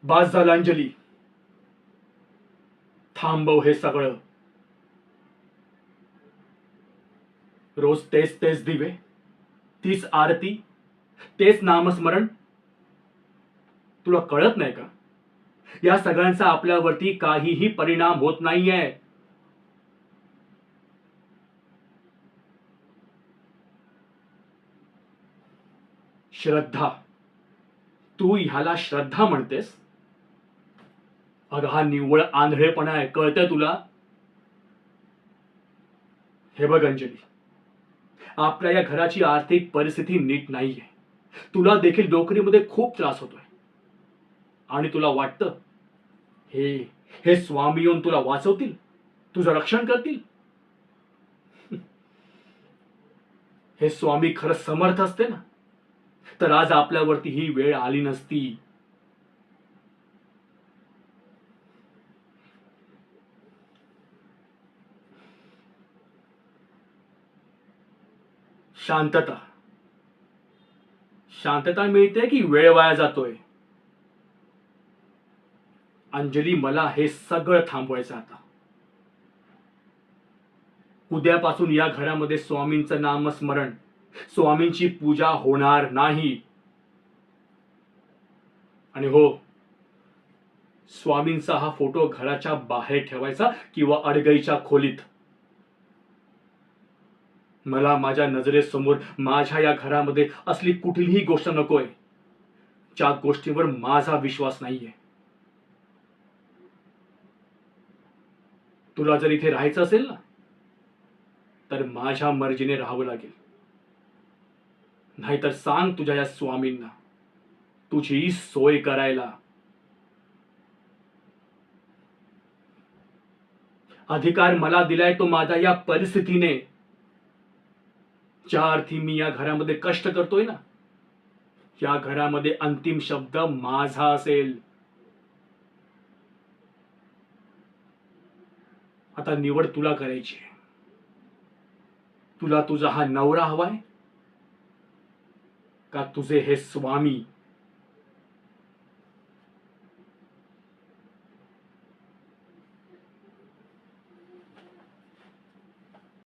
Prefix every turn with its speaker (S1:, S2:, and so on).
S1: बास झालं अंजली, थांबव हे सगळं. रोज तेच तेच दिवे, तीच आरती, तेच नामस्मरण. तुला कळत नाही का? या सगळ्यांचा आपल्यावरती काहीही परिणाम होत नाहीये. श्रद्धा, तू ह्याला श्रद्धा म्हणतेस? अगं हा निव्वळ आंधळेपणा आहे, कळतंय तुला? हे बघ अंजली, आपल्या या घराची आर्थिक परिस्थिती नीट नाहीये. तुला देखील नोकरीमध्ये खूप त्रास होतोय आणि तुला वाटतं हे हे स्वामी येऊन तुला वाचवतील, तुझं रक्षण करतील. हे स्वामी खरंच समर्थ असते ना, तर आज आपल्यावरती ही वेळ आली नसती. शांतता, शांतता मिळते की वेळ वाया जातोय? अंजली, मला हे सगळं थांबवायचं आता. उद्यापासून या घरामध्ये स्वामींचं नामस्मरण, स्वामींची पूजा होणार नाही. आणि हो, स्वामींचा हा फोटो घराच्या बाहेर ठेवायचा किंवा अडगळीच्या खोलीत. मला माझ्या नजरेसमोर माझ्या या घरामध्ये असली कुठलीही गोष्ट नकोय ज्या गोष्टीवर माझा विश्वास नाहीये. तुला जर इथे राहायचं असेल ना, तर माझ्या मर्जीने राहावं लागेल. नाहीतर सांग तुझ्या या स्वामींना तुझी सोय करायला. अधिकार मला दिलाय तो माझा या परिस्थितीने. ज्या अर्थी मी या घरामध्ये कष्ट करतोय ना, या घरामध्ये अंतिम शब्द माझा असेल. आता निवड तुला करायची. तुला तुझा हा नवरा हवाय का तुझे हे स्वामी?